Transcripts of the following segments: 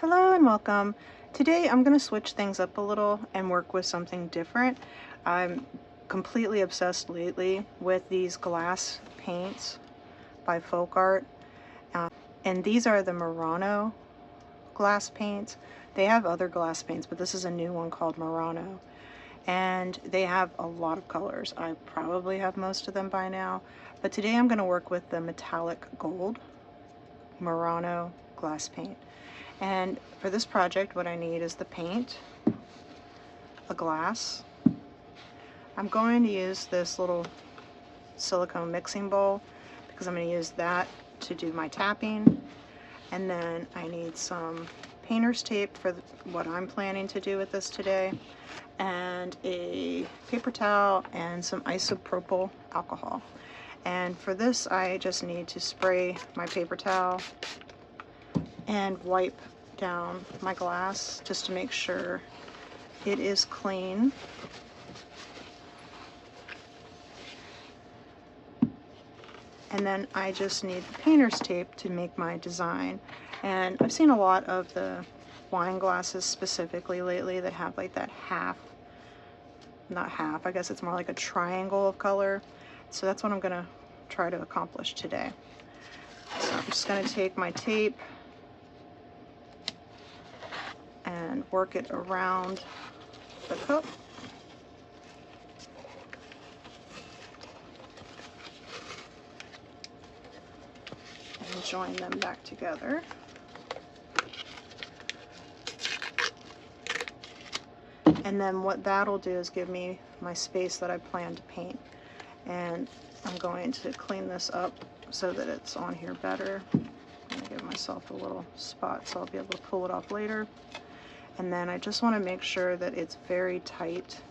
Hello and welcome. Today I'm going to switch things up a little and work with something different. I'm completely obsessed lately with these glass paints by FolkArt. And these are the Murano glass paints. They have other glass paints, but this is a new one called Murano. And they have a lot of colors. I probably have most of them by now. But today I'm going to work with the metallic gold Murano glass paint. And for this project, what I need is the paint, a glass. I'm going to use this little silicone mixing bowl because I'm going to use that to do my tapping. And then I need some painter's tape for what I'm planning to do with this today, and a paper towel and some isopropyl alcohol. And for this, I just need to spray my paper towel and wipe down my glass just to make sure it is clean. And then I just need the painter's tape to make my design. And I've seen a lot of the wine glasses specifically lately that have like that not half, I guess it's more like a triangle of color. So that's what I'm gonna try to accomplish today. So I'm just gonna take my tape and work it around the cup. And join them back together. And then what that'll do is give me my space that I plan to paint. And I'm going to clean this up so that it's on here better. I'm gonna give myself a little spot so I'll be able to pull it off later. And then I just want to make sure that it's very tight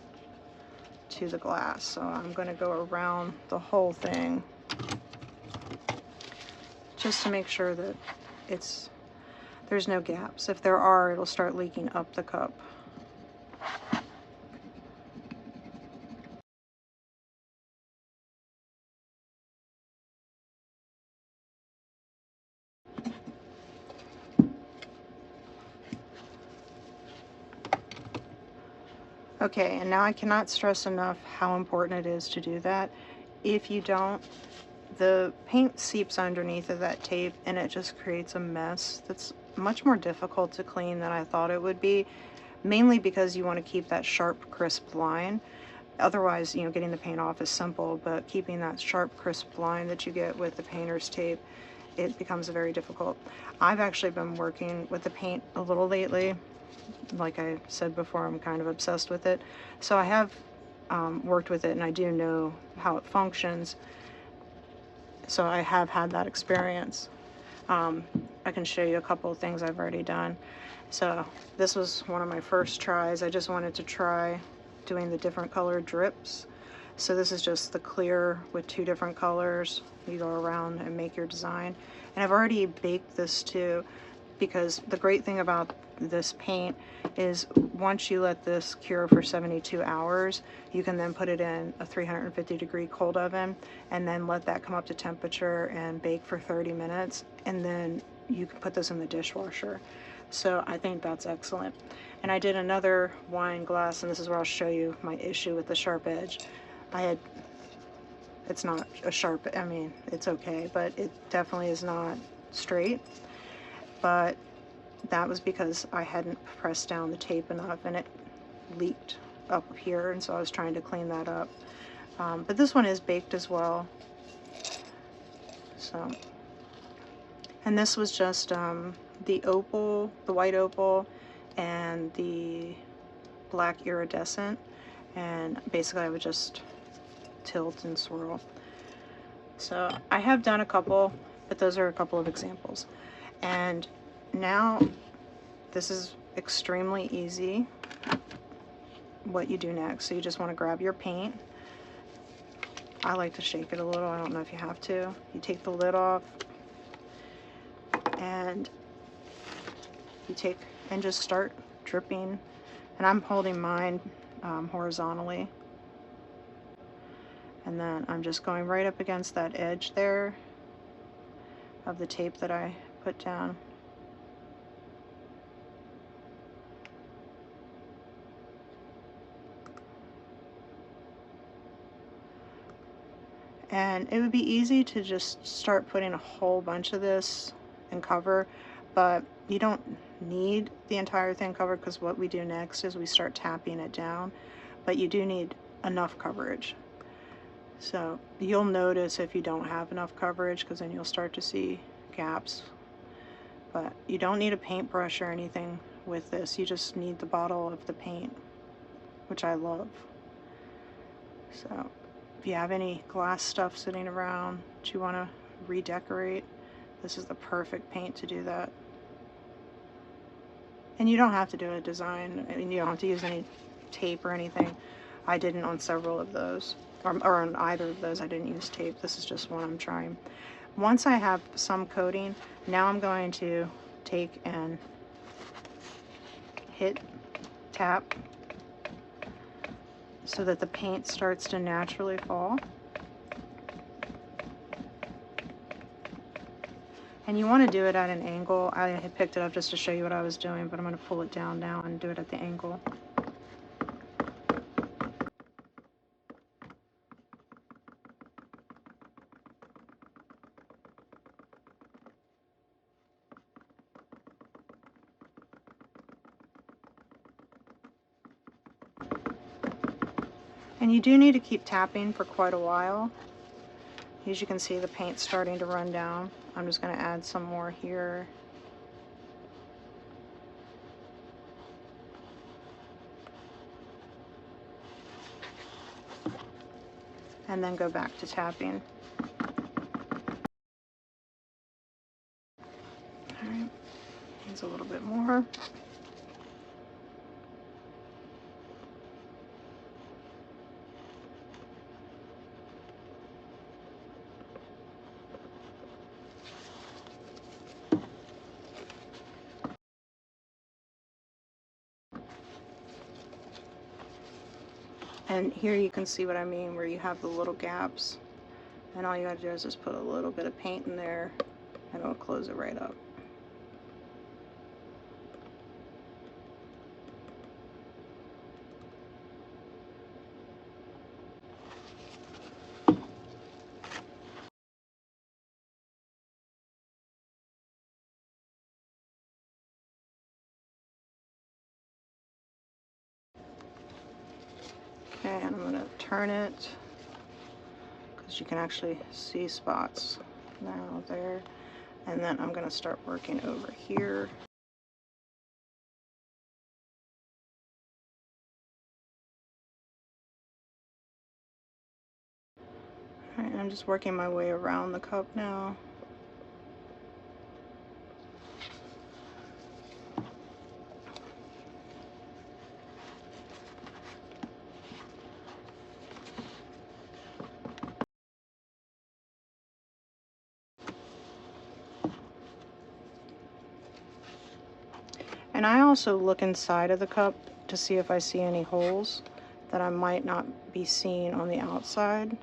to the glass. So I'm going to go around the whole thing just to make sure that there's no gaps. If there are, it'll start leaking up the cup. Okay, and now I cannot stress enough how important it is to do that. If you don't, the paint seeps underneath of that tape and it just creates a mess that's much more difficult to clean than I thought it would be, mainly because you want to keep that sharp, crisp line. Otherwise, getting the paint off is simple, but keeping that sharp, crisp line that you get with the painter's tape, it becomes very difficult. I've actually been working with the paint a little lately. Like I said before, I'm kind of obsessed with it. So I have worked with it and I do know how it functions. So I have had that experience. I can show you a couple of things I've already done. So this was one of my first tries. I just wanted to try doing the different colored drips. So this is just the clear with 2 different colors. You go around and make your design. And I've already baked this too, because the great thing about this paint is once you let this cure for 72 hours, you can then put it in a 350-degree cold oven and then let that come up to temperature and bake for 30 minutes. And then you can put this in the dishwasher. So I think that's excellent. And I did another wine glass, and this is where I'll show you my issue with the sharp edge. It's not a sharp, I mean, it's okay, but it definitely is not straight. But that was because I hadn't pressed down the tape enough and it leaked up here, and so I was trying to clean that up. But this one is baked as well. So, and this was just the opal, the white opal, and the black iridescent, and basically I would just tilt and swirl. So I have done a couple, but those are a couple of examples. And now this is extremely easy what you do next. So you just want to grab your paint. I like to shake it a little. I don't know if you have to. You take the lid off and you take and just start dripping. And I'm holding mine horizontally. And then I'm just going right up against that edge there of the tape that I put down. And it would be easy to just start putting a whole bunch of this and cover, but you don't need the entire thing covered, because what we do next is we start tapping it down, but you do need enough coverage. So you'll notice if you don't have enough coverage, because then you'll start to see gaps. But you don't need a paintbrush or anything with this. You just need the bottle of the paint, which I love. So if you have any glass stuff sitting around that you want to redecorate, this is the perfect paint to do that. And you don't have to do a design. I mean, you don't have to use any tape or anything. I didn't on several of those, or on either of those I didn't use tape. This is just one I'm trying. Once I have some coating, now I'm going to take and tap so that the paint starts to naturally fall. And you want to do it at an angle. I had picked it up just to show you what I was doing, but I'm going to pull it down now and do it at the angle. And you do need to keep tapping for quite a while. As you can see, the paint's starting to run down. I'm just going to add some more here. And then go back to tapping. Alright, needs a little bit more. And here you can see what I mean, where you have the little gaps. And all you gotta do is just put a little bit of paint in there and it'll close it right up. Okay, and I'm going to turn it, because you can actually see spots now there. And then I'm going to start working over here. Alright, I'm just working my way around the cup now. And I also look inside of the cup to see if I see any holes that I might not be seeing on the outside.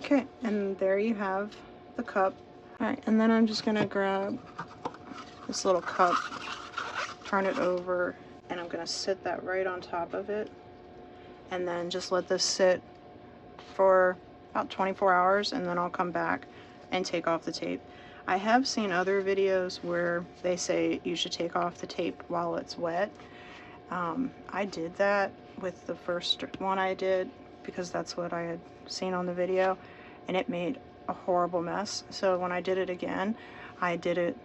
Okay, and there you have the cup. Alright, and then I'm just going to grab this little cup, turn it over, and I'm going to sit that right on top of it, and then just let this sit for about 24 hours, and then I'll come back and take off the tape. I have seen other videos where they say you should take off the tape while it's wet. I did that with the first one I did because that's what I had seen on the video, and it made a horrible mess. So when I did it again, I did it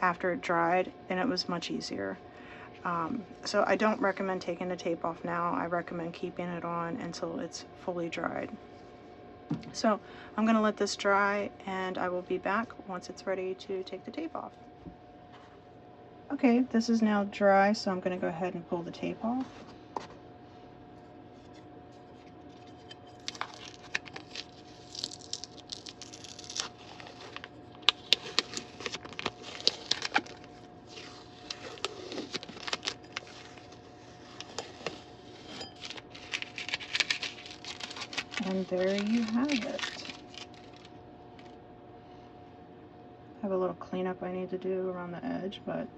after it dried, and it was much easier. So I don't recommend taking the tape off now. I recommend keeping it on until it's fully dried. So I'm going to let this dry, and I will be back once it's ready to take the tape off. Okay, this is now dry, so I'm going to go ahead and pull the tape off. And there you have it. have a little cleanup I need to do around the edge, but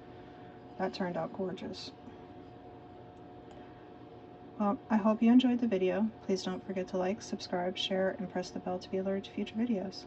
that turned out gorgeous. Well, I hope you enjoyed the video. Please don't forget to like, subscribe, share, and press the bell to be alerted to future videos.